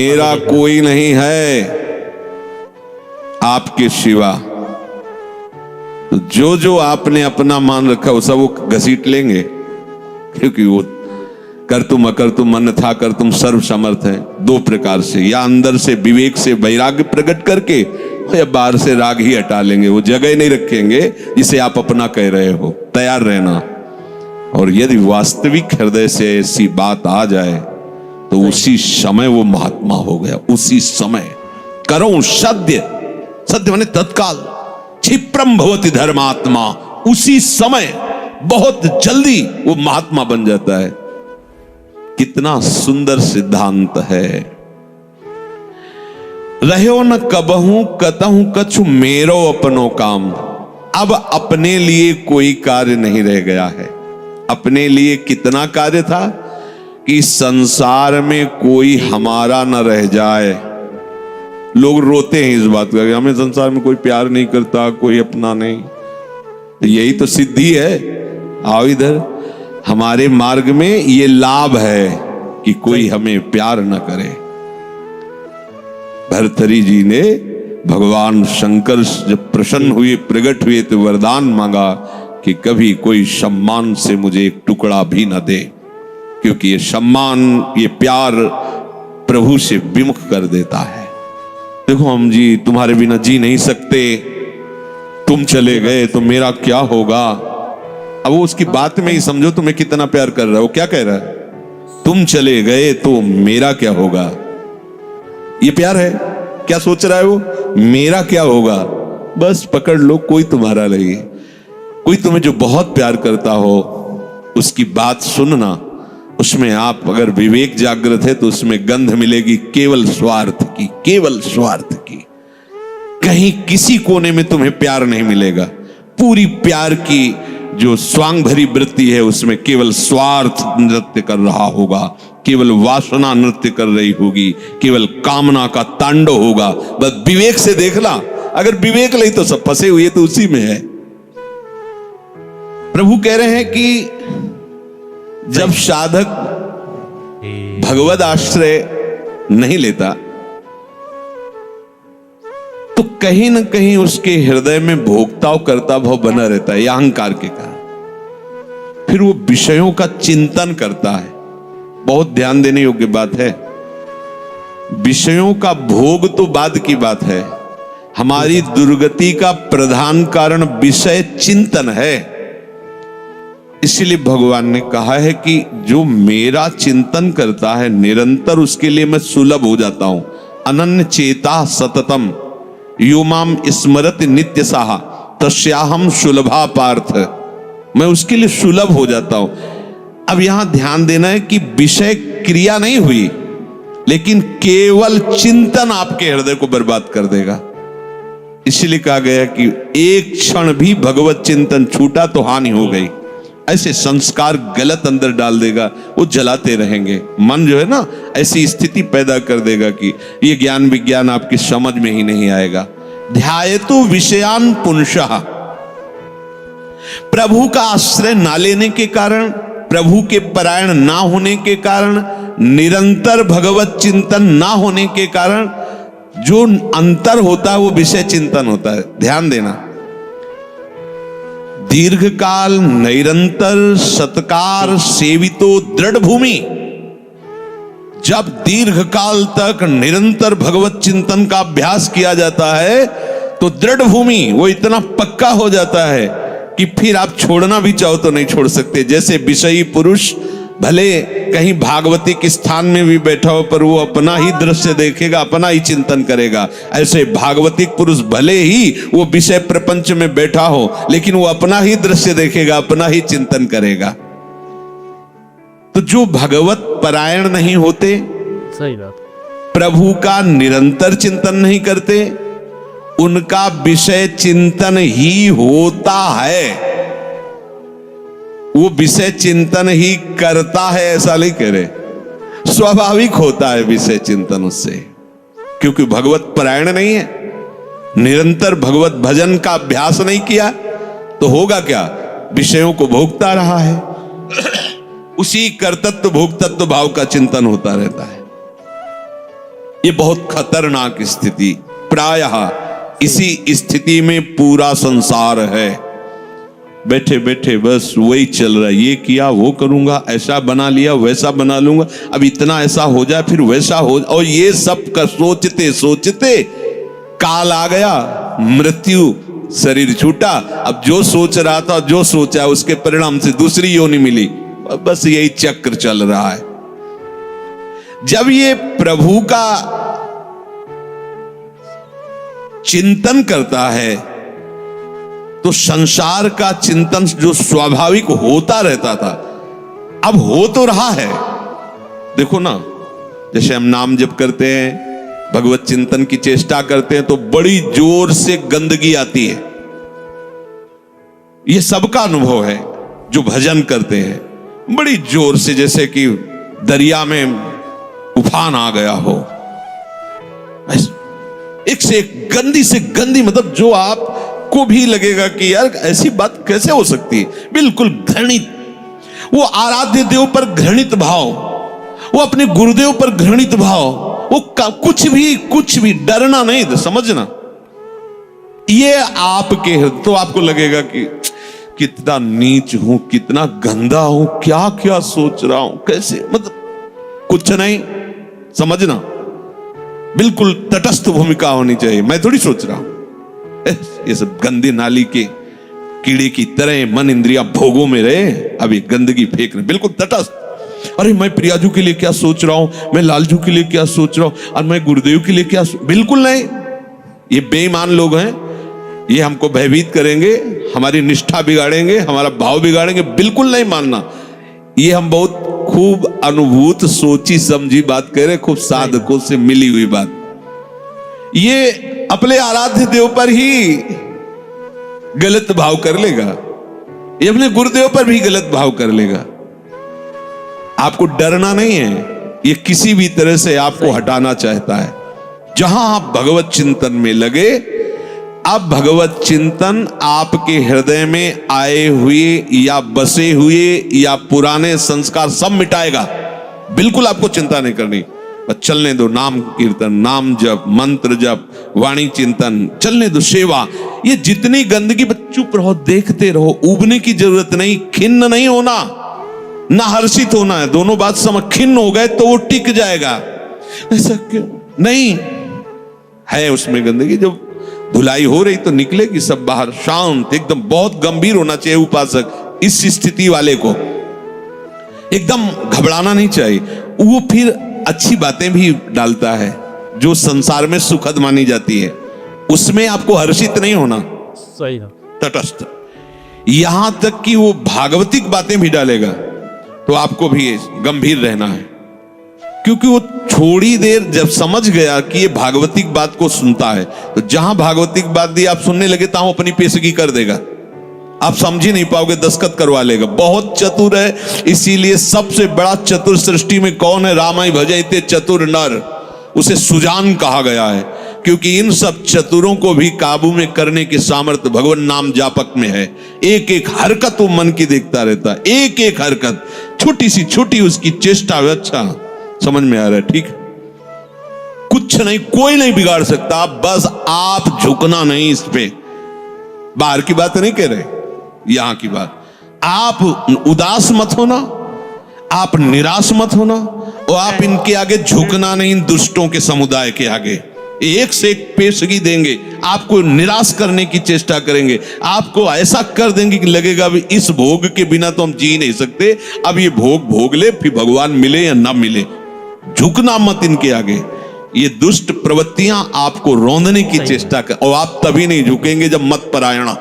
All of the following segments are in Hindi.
मेरा कोई नहीं है आपके सिवा। तो जो जो आपने अपना मान रखा वो सब वो घसीट लेंगे, क्योंकि वो कर तुम अकर तुम मन था कर तुम सर्व समर्थ है। दो प्रकार से, या अंदर से विवेक से वैराग्य प्रकट करके, या बाहर से राग ही हटा लेंगे। वो जगह नहीं रखेंगे जिसे आप अपना कह रहे हो। तैयार रहना। और यदि वास्तविक हृदय से ऐसी बात आ जाए तो उसी समय वो महात्मा हो गया। उसी समय करो सद्य, सद्य माने तत्काल, क्षिप्रम भवति धर्मात्मा। उसी समय बहुत जल्दी वो महात्मा बन जाता है। कितना सुंदर सिद्धांत है। रहो न कबहू कतहू कछु मेरो अपनो काम। अब अपने लिए कोई कार्य नहीं रह गया है। अपने लिए कितना कार्य था कि संसार में कोई हमारा न रह जाए। लोग रोते हैं इस बात का कि हमें संसार में कोई प्यार नहीं करता, कोई अपना नहीं। यही तो सिद्धि है। आओ इधर, हमारे मार्ग में ये लाभ है कि कोई हमें प्यार न करे। भर्तृहरि जी ने भगवान शंकर जब प्रसन्न हुए, प्रकट हुए, तो वरदान मांगा कि कभी कोई सम्मान से मुझे एक टुकड़ा भी न दे, क्योंकि ये सम्मान, ये प्यार प्रभु से विमुख कर देता है। देखो हम जी तुम्हारे बिना जी नहीं सकते, तुम चले गए तो मेरा क्या होगा। अब वो उसकी बात में ही समझो तुम्हें कितना प्यार कर रहा है। वो क्या कह रहा है, तुम चले गए तो मेरा क्या होगा। ये प्यार है। क्या सोच रहा है वो, मेरा क्या होगा। बस पकड़ लो, कोई तुम्हारा नहीं। कोई तुम्हें जो बहुत प्यार करता हो उसकी बात सुनना, उसमें आप अगर विवेक जागृत है तो उसमें गंध मिलेगी केवल स्वार्थ की, केवल स्वार्थ की। कहीं किसी कोने में तुम्हें प्यार नहीं मिलेगा। पूरी प्यार की जो स्वांग भरी वृत्ति है उसमें केवल स्वार्थ नृत्य कर रहा होगा, केवल वासना नृत्य कर रही होगी, केवल कामना का तांडव होगा। बस विवेक से देखना, अगर विवेक नहीं तो सब फंसे हुए तो उसी में है। प्रभु कह रहे हैं कि जब साधक भगवद आश्रय नहीं लेता तो कहीं ना कहीं उसके हृदय में भोक्ताव कर्ता भाव बना रहता है, अहंकार के कारण। फिर वो विषयों का चिंतन करता है। बहुत ध्यान देने योग्य बात है। विषयों का भोग तो बाद की बात है, हमारी दुर्गति का प्रधान कारण विषय चिंतन है। इसलिए भगवान ने कहा है कि जो मेरा चिंतन करता है निरंतर, उसके लिए मैं सुलभ हो जाता हूं। अनन्य चेता सततम यो माम स्मरति नित्य साहा तस्याहम सुलभा पार्थ। मैं उसके लिए सुलभ हो जाता हूं। अब यहां ध्यान देना है कि विषय क्रिया नहीं हुई, लेकिन केवल चिंतन आपके हृदय को बर्बाद कर देगा। इसलिए कहा गया कि एक क्षण भी भगवत चिंतन छूटा तो हानि हो गई। ऐसे संस्कार गलत अंदर डाल देगा, वो जलाते रहेंगे। मन जो है ना ऐसी स्थिति पैदा कर देगा कि ये ज्ञान विज्ञान आपकी समझ में ही नहीं आएगा। ध्यायतु विषयान पुंसः। प्रभु का आश्रय ना लेने के कारण, प्रभु के परायण ना होने के कारण, निरंतर भगवत चिंतन ना होने के कारण जो अंतर होता है वो विषय चिंतन होता है। ध्यान देना, दीर्घकाल निरंतर सत्कार सेवितो दृढ़ भूमि। जब दीर्घकाल तक निरंतर भगवत चिंतन का अभ्यास किया जाता है तो दृढ़ भूमि वो इतना पक्का हो जाता है कि फिर आप छोड़ना भी चाहो तो नहीं छोड़ सकते। जैसे विषयी पुरुष भले कहीं भागवतिक स्थान में भी बैठा हो पर वो अपना ही दृश्य देखेगा, अपना ही चिंतन करेगा। ऐसे भागवतिक पुरुष भले ही वो विषय प्रपंच में बैठा हो लेकिन वो अपना ही दृश्य देखेगा, अपना ही चिंतन करेगा। तो जो भगवत परायण नहीं होते, सही बात, प्रभु का निरंतर चिंतन नहीं करते, उनका विषय चिंतन ही होता है। वो विषय चिंतन ही करता है ऐसा नहीं कह रहे, स्वाभाविक होता है विषय चिंतन उससे, क्योंकि भगवत परायण नहीं है, निरंतर भगवत भजन का अभ्यास नहीं किया तो होगा क्या, विषयों को भोगता रहा है। उसी कर्तृत्व भोक्तत्व भाव का चिंतन होता रहता है। ये बहुत खतरनाक स्थिति, प्रायः इसी स्थिति में पूरा संसार है। बैठे बैठे बस वही चल रहा है, ये किया वो करूंगा, ऐसा बना लिया वैसा बना लूंगा, अब इतना ऐसा हो जाए फिर वैसा हो, और ये सब का सोचते सोचते काल आ गया, मृत्यु, शरीर छूटा। अब जो सोच रहा था, जो सोचा उसके परिणाम से दूसरी योनि मिली, बस यही चक्र चल रहा है। जब ये प्रभु का चिंतन करता है तो संसार का चिंतन जो स्वाभाविक होता रहता था अब हो तो रहा है। देखो ना, जैसे हम नाम जप करते हैं, भगवत चिंतन की चेष्टा करते हैं तो बड़ी जोर से गंदगी आती है। यह सबका अनुभव है जो भजन करते हैं, बड़ी जोर से, जैसे कि दरिया में उफान आ गया हो, एक से एक गंदी से गंदी, मतलब जो आपको भी लगेगा कि यार ऐसी बात कैसे हो सकती है, बिल्कुल घृणित। वो आराध्य देव पर घृणित भाव, वो अपने गुरुदेव पर घृणित भाव, वो कुछ भी डरना नहीं, समझना। ये आपके, तो आपको लगेगा कि कितना नीच हूं, कितना गंदा हूं, क्या क्या सोच रहा हूं, कैसे, मतलब कुछ नहीं, समझना। बिल्कुल तटस्थ भूमिका होनी चाहिए, मैं थोड़ी सोच रहा हूं, ये सब गंदी नाली के कीड़े की तरह मन इंद्रिया भोगों में रहे, अब ये गंदगी फेंक रहे, बिल्कुल तटस्थ। अरे मैं प्रियाजू के लिए क्या सोच रहा हूं, मैं लालजू के लिए क्या सोच रहा हूं, और मैं गुरुदेव के लिए क्या, बिल्कुल नहीं। ये बेईमान लोग हैं, ये हमको भयभीत करेंगे, हमारी निष्ठा बिगाड़ेंगे, हमारा भाव बिगाड़ेंगे, बिल्कुल नहीं मानना। ये हम बहुत खूब अनुभूत सोची समझी बात कह रहे, खूब साधकों से मिली हुई बात। ये अपने आराध्य देव पर ही गलत भाव कर लेगा, ये अपने गुरुदेव पर भी गलत भाव कर लेगा। आपको डरना नहीं है, ये किसी भी तरह से आपको हटाना चाहता है। जहां आप भगवत चिंतन में लगे, अब भगवत चिंतन आपके हृदय में आए हुए या बसे हुए या पुराने संस्कार सब मिटाएगा। बिल्कुल आपको चिंता नहीं करनी, बस चलने दो, नाम कीर्तन, नाम जप, मंत्र जप, वाणी चिंतन, चलने दो, सेवा। ये जितनी गंदगी, चुप रहो, देखते रहो, उबने की जरूरत नहीं, खिन्न नहीं होना, ना हर्षित होना है, दोनों बात समझ। खिन्न हो गए तो वो टिक जाएगा, ऐसा क्यों नहीं है, उसमें गंदगी जब धुलाई हो रही तो निकलेगी सब बाहर, शांत एकदम। बहुत गंभीर होना चाहिए उपासक, इस स्थिति वाले को एकदम घबराना नहीं चाहिए। वो फिर अच्छी बातें भी डालता है जो संसार में सुखद मानी जाती है, उसमें आपको हर्षित नहीं होना, सही है, तटस्थ। यहां तक कि वो भागवतिक बातें भी डालेगा तो आपको भी गंभीर रहना है, क्योंकि वो थोड़ी देर जब समझ गया कि ये भागवतिक बात को सुनता है, तो जहां भागवतिक बात दी आप सुनने लगे तो अपनी पेशगी कर देगा, आप समझ ही नहीं पाओगे, दस्तखत करवा लेगा। बहुत चतुर है, इसीलिए सबसे बड़ा चतुर सृष्टि में कौन है, रामाय भजते चतुर नर, उसे सुजान कहा गया है, क्योंकि इन सब चतुरों को भी काबू में करने की सामर्थ्य भगवान नाम जापक में है। एक एक हरकत वो मन की देखता रहता है, एक एक हरकत, छोटी सी छोटी उसकी चेष्टा। अच्छा समझ में आ रहा है, ठीक, कुछ नहीं, कोई नहीं बिगाड़ सकता, बस आप झुकना नहीं इस पे। बाहर की बात नहीं कह रहे, यहां की बात। आप उदास मत होना, आप निराश मत होना, और आप इनके आगे झुकना नहीं, इन दुष्टों के समुदाय के आगे। एक से एक पेशगी देंगे, आपको निराश करने की चेष्टा करेंगे, आपको ऐसा कर देंगे कि लगेगा भी इस भोग के बिना तो हम जी नहीं सकते, अब ये भोग भोग ले, फिर भगवान मिले या ना मिले। झुकना मत इनके आगे, ये दुष्ट प्रवृत्तियां आपको रौंदने की चेष्टा कर, और आप तभी नहीं झुकेंगे जब मत परायणा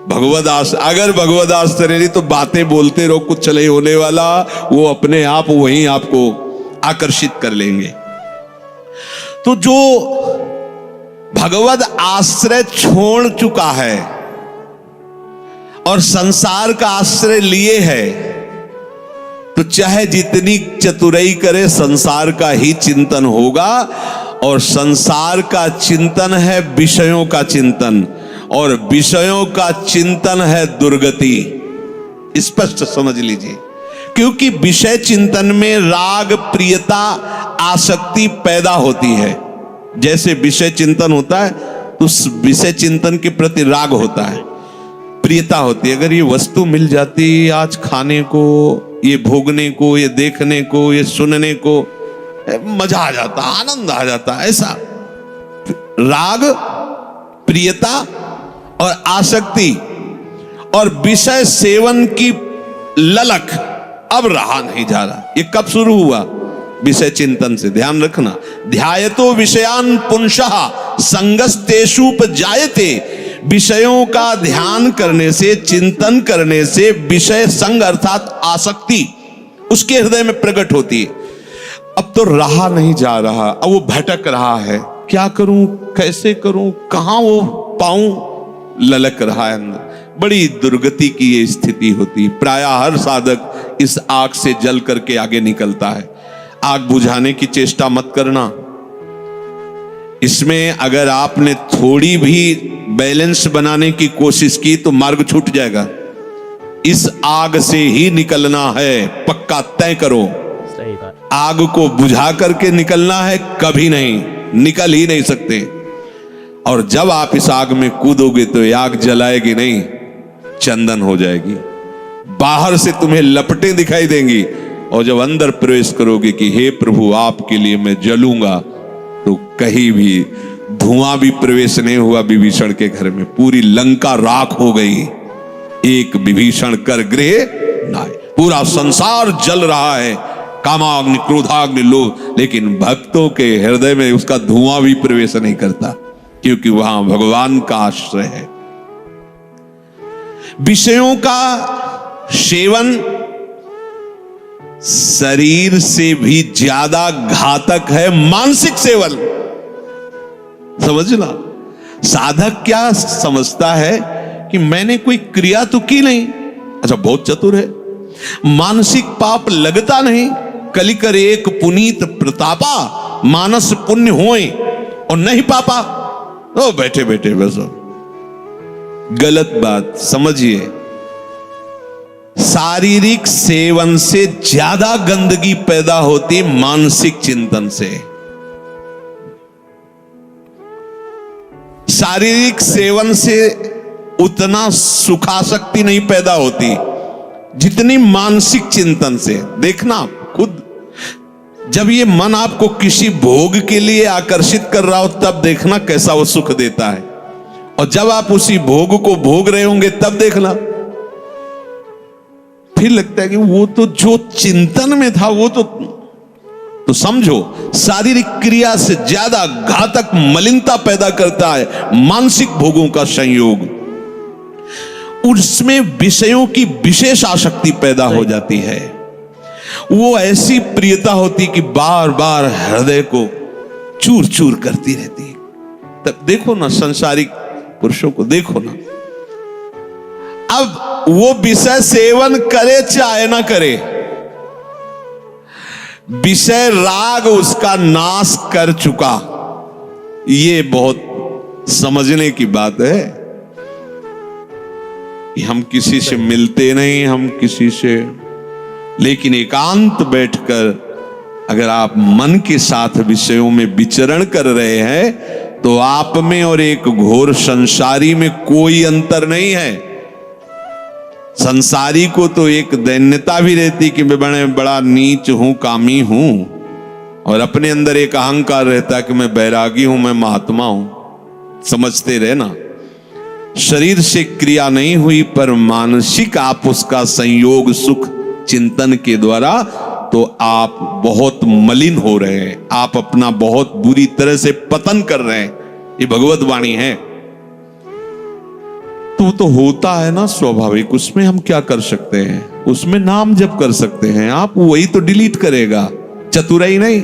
भगवदास। अगर भगवदास रही तो बातें बोलते रहो, कुछ चले होने वाला, वो अपने आप वहीं आपको आकर्षित कर लेंगे। तो जो भगवद आश्रय छोड़ चुका है और संसार का आश्रय लिए है, तो चाहे जितनी चतुराई करे, संसार का ही चिंतन होगा। और संसार का चिंतन है विषयों का चिंतन, और विषयों का चिंतन है दुर्गति। स्पष्ट समझ लीजिए, क्योंकि विषय चिंतन में राग प्रियता आसक्ति पैदा होती है। जैसे विषय चिंतन होता है तो उस विषय चिंतन के प्रति राग होता है, प्रियता होती है। अगर ये वस्तु मिल जाती आज खाने को, ये भोगने को, ये देखने को, ये सुनने को, मजा आ जाता, आनंद आ जाता। ऐसा राग, प्रियता और आसक्ति और विषय सेवन की ललक अब रहा नहीं जा रहा। ये कब शुरू हुआ? विषय चिंतन से। ध्यान रखना, ध्यायतो विषयान पुंसः संगस्तेषुपजायते। विषयों का ध्यान करने से, चिंतन करने से विषय संग अर्थात आसक्ति उसके हृदय में प्रकट होती है। अब तो रहा नहीं जा रहा, अब वो भटक रहा है, क्या करूं, कैसे करूं, कहां वो पाऊं, ललक रहा है अंदर। बड़ी दुर्गति की ये स्थिति होती। प्रायः हर साधक इस आग से जल करके आगे निकलता है। आग बुझाने की चेष्टा मत करना। इसमें अगर आपने थोड़ी भी बैलेंस बनाने की कोशिश की तो मार्ग छूट जाएगा। इस आग से ही निकलना है, पक्का तय करो। सही बात। आग को बुझा करके निकलना है, कभी नहीं, निकल ही नहीं सकते। और जब आप इस आग में कूदोगे तो ये आग जलाएगी नहीं, चंदन हो जाएगी। बाहर से तुम्हें लपटें दिखाई देंगी और जब अंदर प्रवेश करोगे कि हे प्रभु आपके लिए मैं जलूंगा, तो कहीं भी धुआं भी प्रवेश नहीं हुआ विभीषण के घर में। पूरी लंका राख हो गई, एक विभीषण कर गृह नाय। पूरा संसार जल रहा है, कामाग्नि, क्रोधाग्नि, लोभ, लेकिन भक्तों के हृदय में उसका धुआं भी प्रवेश नहीं करता, क्योंकि वहां भगवान का आश्रय है। विषयों का सेवन शरीर से भी ज्यादा घातक है मानसिक सेवन। समझना, साधक क्या समझता है कि मैंने कोई क्रिया तो की नहीं, अच्छा बहुत चतुर है, मानसिक पाप लगता नहीं। कलिकर एक पुनीत प्रतापा, मानस पुण्य होए और नहीं पापा। ओ बैठे बैठे बस, गलत बात समझिए। शारीरिक सेवन से ज्यादा गंदगी पैदा होती मानसिक चिंतन से। शारीरिक सेवन से उतना सुखासक्ति नहीं पैदा होती जितनी मानसिक चिंतन से। देखना खुद, जब ये मन आपको किसी भोग के लिए आकर्षित कर रहा हो तब देखना कैसा वो सुख देता है, और जब आप उसी भोग को भोग रहे होंगे तब देखना फिर लगता है कि वो तो जो चिंतन में था वो तो समझो शारीरिक क्रिया से ज्यादा घातक मलिनता पैदा करता है मानसिक भोगों का संयोग। उसमें विषयों की विशेष आसक्ति पैदा हो जाती है। वो ऐसी प्रियता होती कि बार बार हृदय को चूर चूर करती रहती है। तब देखो ना, संसारिक पुरुषों को देखो ना, अब वो विषय सेवन करे चाहे ना करे, विषय राग उसका नाश कर चुका। ये बहुत समझने की बात है कि हम किसी से मिलते नहीं, हम किसी से, लेकिन एकांत बैठकर अगर आप मन के साथ विषयों में विचरण कर रहे हैं तो आप में और एक घोर संसारी में कोई अंतर नहीं है। संसारी को तो एक दैन्यता भी रहती कि मैं बड़ा नीच हूं, कामी हूं, और अपने अंदर एक अहंकार रहता कि मैं बैरागी हूं, मैं महात्मा हूं। समझते रहे ना, शरीर से क्रिया नहीं हुई पर मानसिक आप उसका संयोग सुख चिंतन के द्वारा, तो आप बहुत मलिन हो रहे हैं, आप अपना बहुत बुरी तरह से पतन कर रहे हैं। ये भगवत वाणी है। तो होता है ना स्वाभाविक, उसमें हम क्या कर सकते हैं? उसमें नाम जप कर सकते हैं आप, वही तो डिलीट करेगा, चतुराई नहीं।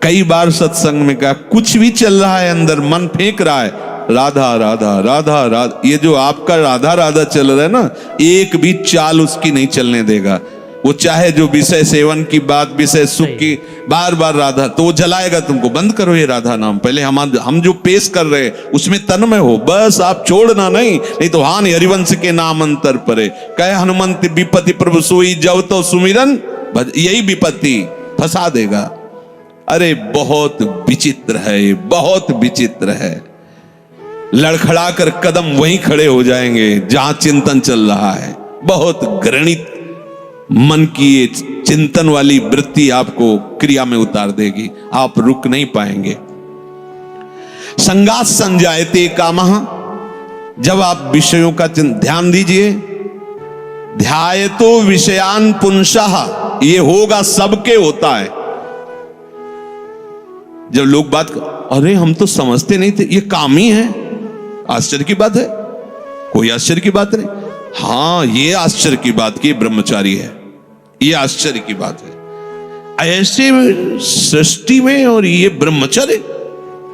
कई बार सत्संग में कहा, कुछ भी चल रहा है अंदर, मन फेंक रहा है राधा राधा राधा राधा, ये जो आपका राधा राधा चल रहा है ना, एक भी चाल उसकी नहीं चलने देगा। वो चाहे जो विषय सेवन की बात, विषय सुख की, बार बार राधा, तो वो जलाएगा तुमको। बंद करो ये राधा नाम, पहले हम जो पेश कर रहे हैं उसमें तन्मय हो, बस आप छोड़ना नहीं तो हान हरिवंश के नाम अंतर परे। कहे हनुमंत विपत्ति प्रभु सोई जब तो सुमिरन, यही विपत्ति फंसा देगा। अरे बहुत विचित्र है, ये बहुत विचित्र है। लड़खड़ाकर कदम वहीं खड़े हो जाएंगे जहां चिंतन चल रहा है। बहुत घृणित मन की ये चिंतन वाली वृत्ति आपको क्रिया में उतार देगी, आप रुक नहीं पाएंगे। संगात संजायते कामः, जब आप विषयों का ध्यान दीजिए। ध्यायतो विषयान पुंसः, ये होगा, सबके होता है। जब लोग बात अरे हम तो समझते नहीं थे, ये काम ही है, आश्चर्य की बात है, कोई आश्चर्य की बात नहीं। हाँ, ये आश्चर्य की बात की ब्रह्मचारी है, ये आश्चर्य की बात है। ऐसे सृष्टि में और ये ब्रह्मचर्य,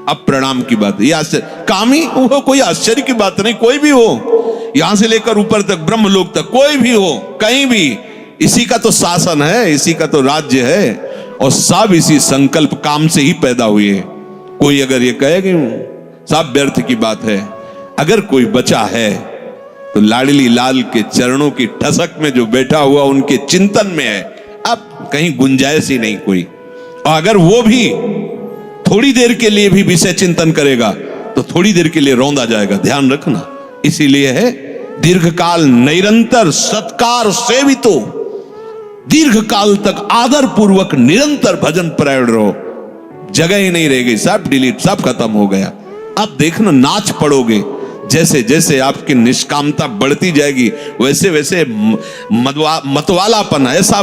अब प्रणाम की बात है, ये आश्चर्य। कामी वो कोई आश्चर्य की बात नहीं, कोई भी हो, यहां से लेकर ऊपर तक, ब्रह्मलोक तक, कोई भी हो, कहीं भी, इसी का तो शासन है, इसी का तो राज्य है, और सब इसी संकल्प काम से ही पैदा हुए हैं। कोई अगर ये कहे कि सब व्यर्थ की बात है, अगर कोई बचा है तो लाडली लाल के चरणों की ठसक में जो बैठा हुआ उनके चिंतन में है। अब कहीं गुंजाइश ही नहीं कोई। और अगर वो भी थोड़ी देर के लिए भी विषय चिंतन करेगा तो थोड़ी देर के लिए रौंदा जाएगा, ध्यान रखना। इसीलिए है दीर्घकाल निरंतर सत्कार सेवितो, दीर्घ काल तक आदर पूर्वक निरंतर भजन परायण रहो। जगह ही नहीं रहेगी, सब डिलीट, सब खत्म हो गया। अब देखना, नाच पड़ोगे। जैसे जैसे आपकी निष्कामता बढ़ती जाएगी वैसे वैसे मतवालापन, ऐसा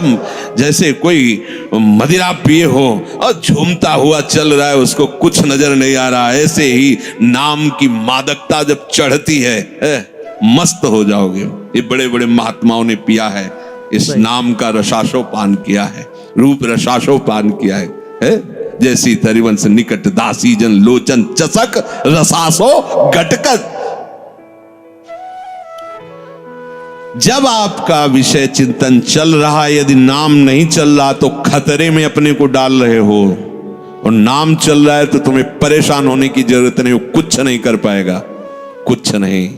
जैसे कोई मदिरा पिए हो और झूमता हुआ चल रहा है, उसको कुछ नजर नहीं आ रहा। ऐसे ही नाम की मादकता जब चढ़ती है, मस्त हो जाओगे। ये बड़े बड़े महात्माओं ने पिया है, इस नाम का रसाशोपान किया है, रूप रसाशोपान किया है। जैसी तरिवंश निकट दासी जन लोचन चसक रसासो घटकत। जब आपका विषय चिंतन चल रहा है, यदि नाम नहीं चल रहा तो खतरे में अपने को डाल रहे हो, और नाम चल रहा है तो तुम्हें परेशान होने की जरूरत नहीं, कुछ नहीं कर पाएगा, कुछ नहीं।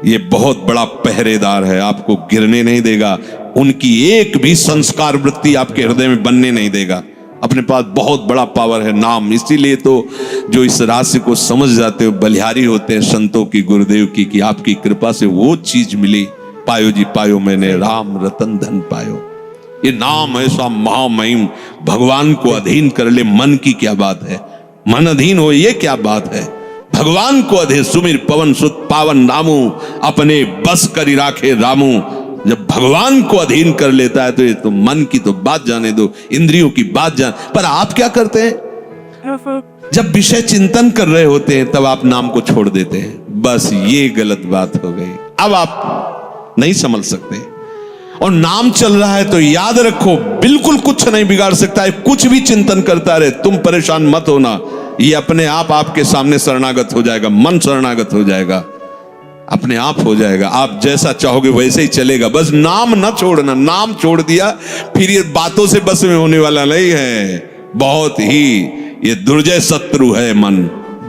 ये बहुत बड़ा पहरेदार है, आपको गिरने नहीं देगा, उनकी एक भी संस्कार वृत्ति आपके हृदय में बनने नहीं देगा। अपने पास बहुत बड़ा पावर है नाम। इसीलिए तो जो इस रहस्य को समझ जाते हो बलिहारी होते हैं संतों की, गुरुदेव की, कि आपकी कृपा से वो चीज मिली। पायो जी पायो मैंने राम रतन धन पायो। ये नाम ऐसा महामहिम, भगवान को अधीन कर ले, मन की क्या बात है, मन अधीन हो, ये क्या बात है। भगवान को अधे सुमिर पवन सुत पावन नामू, अपने बस करी राखे रामू। जब भगवान को अधीन कर लेता है तो ये तो मन की तो बात जाने दो, इंद्रियों की बात जान। पर आप क्या करते हैं, जब विषय चिंतन कर रहे होते हैं तब आप नाम को छोड़ देते हैं। बस ये गलत बात हो गई, अब आप नहीं समझ सकते। और नाम चल रहा है तो याद रखो, बिल्कुल कुछ नहीं बिगाड़ सकता है, कुछ भी चिंतन करता रहे, तुम परेशान मत होना। ये अपने आप आपके सामने शरणागत हो जाएगा, मन शरणागत हो जाएगा, अपने आप हो जाएगा। आप जैसा चाहोगे वैसे ही चलेगा, बस नाम ना छोड़ना। नाम छोड़ दिया फिर ये बातों से बस में होने वाला नहीं है। बहुत ही ये दुर्जय शत्रु है मन,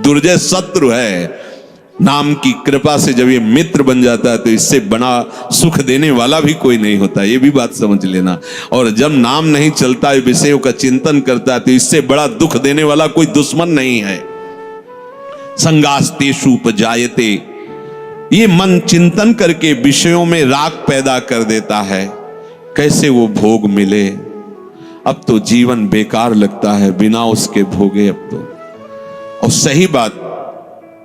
दुर्जय शत्रु है। नाम की कृपा से जब ये मित्र बन जाता है तो इससे बड़ा सुख देने वाला भी कोई नहीं होता, ये भी बात समझ लेना। और जब नाम नहीं चलता है, विषयों का चिंतन करता है, तो इससे बड़ा दुख देने वाला कोई दुश्मन नहीं है। संगास्तेषु उपजायते, ये मन चिंतन करके विषयों में राग पैदा कर देता है। कैसे वो भोग मिले, अब तो जीवन बेकार लगता है बिना उसके भोगे अब तो। और सही बात,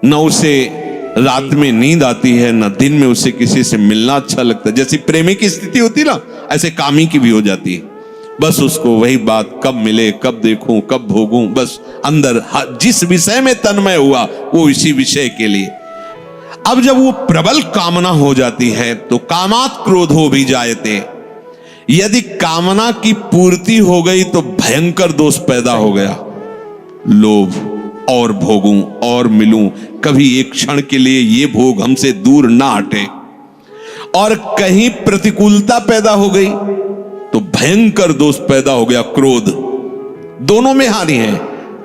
न उसे रात में नींद आती है, न दिन में उसे किसी से मिलना अच्छा लगता है। जैसी प्रेमी की स्थिति होती ना, ऐसे कामी की भी हो जाती है। बस उसको वही बात, कब मिले, कब देखूं, कब भोगूं, बस अंदर जिस विषय में तन्मय हुआ वो इसी विषय के लिए। अब जब वो प्रबल कामना हो जाती है तो कामात क्रोधो भी जायते। यदि कामना की पूर्ति हो गई तो भयंकर दोष पैदा हो गया, लोभ, और भोगूं और मिलूं, कभी एक क्षण के लिए ये भोग हमसे दूर ना हटे। और कहीं प्रतिकूलता पैदा हो गई तो भयंकर दोष पैदा हो गया, क्रोध। दोनों में हानि है।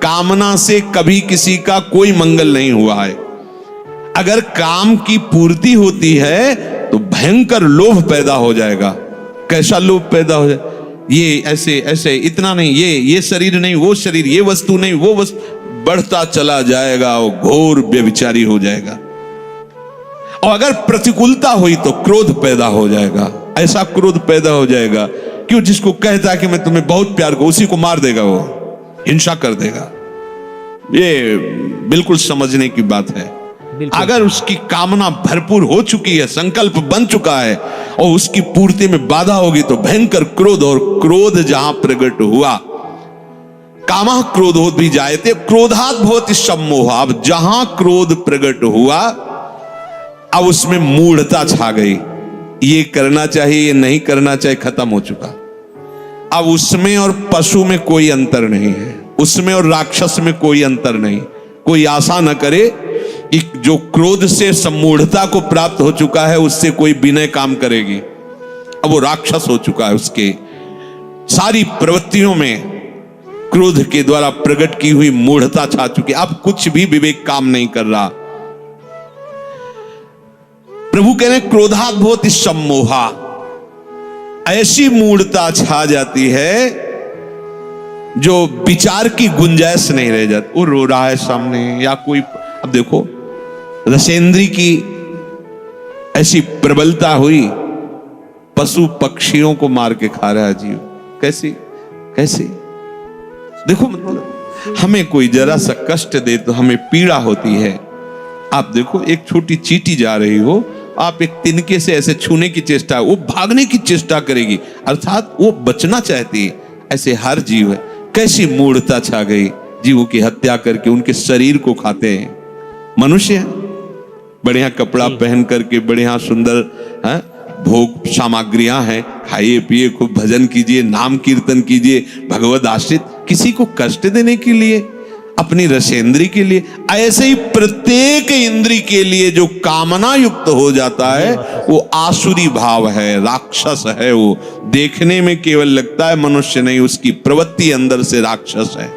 कामना से कभी किसी का कोई मंगल नहीं हुआ है। अगर काम की पूर्ति होती है तो भयंकर लोभ पैदा हो जाएगा। कैसा लोभ पैदा हो जाए, ये ऐसे ऐसे, इतना नहीं, ये शरीर नहीं, वो शरीर, ये वस्तु नहीं, वो वस्तु, बढ़ता चला जाएगा, वो घोर व्यभिचारी हो जाएगा। और अगर प्रतिकूलता हुई तो क्रोध पैदा हो जाएगा। ऐसा क्रोध पैदा हो जाएगा कि जिसको कहता है कि मैं तुम्हें बहुत प्यार करूं, उसी को मार देगा, वो हिंसा कर देगा। ये बिल्कुल समझने की बात है। अगर उसकी कामना भरपूर हो चुकी है, संकल्प बन चुका है और उसकी पूर्ति में बाधा होगी तो भयंकर क्रोध, और क्रोध जहां प्रकट हुआ, कामः क्रोधोद भी जायते क्रोधात् भवति सम्मोह। अब जहां क्रोध प्रकट हुआ, अब उसमें मूढ़ता छा गई। ये करना चाहिए, ये नहीं करना चाहिए, खत्म हो चुका। अब उसमें और पशु में कोई अंतर नहीं है, उसमें और राक्षस में कोई अंतर नहीं। कोई आशा न करे कि जो क्रोध से सम्मूढ़ता को प्राप्त हो चुका है उससे कोई विनय काम करेगी। अब वो राक्षस हो चुका है, उसके सारी प्रवृत्तियों में क्रोध के द्वारा प्रकट की हुई मूढ़ता छा चुकी। अब कुछ भी विवेक काम नहीं कर रहा। प्रभु कह रहे हैं क्रोधात् भवति सम्मोहा। ऐसी मूढ़ता छा जाती है जो विचार की गुंजाइश नहीं रह जाती। वो रो रहा है सामने, या कोई, अब देखो रसेंद्री की ऐसी प्रबलता हुई, पशु पक्षियों को मार के खा रहा है जीव। कैसी कैसी देखो, मतलब हमें कोई जरा सा कष्ट दे तो हमें पीड़ा होती है। आप देखो, एक छोटी चींटी जा रही हो, आप एक तिनके से ऐसे छूने की चेष्टा, वो भागने की चेष्टा करेगी, अर्थात वो बचना चाहती है। ऐसे हर जीव है। कैसी मूढ़ता छा गई, जीवों की हत्या करके उनके शरीर को खाते हैं। मनुष्य बढ़िया कपड़ा पहन करके, बढ़िया सुंदर भोग सामग्रियां हैं, खाइए पिए, खूब भजन कीजिए, नाम कीर्तन कीजिए, भगवद आश्रित, किसी को कष्ट देने के लिए, अपनी रसेंद्री के लिए। ऐसे ही प्रत्येक इंद्री के लिए जो कामना युक्त हो जाता है वो आसुरी भाव है, राक्षस है। वो देखने में केवल लगता है मनुष्य नहीं, उसकी प्रवृत्ति अंदर से राक्षस है।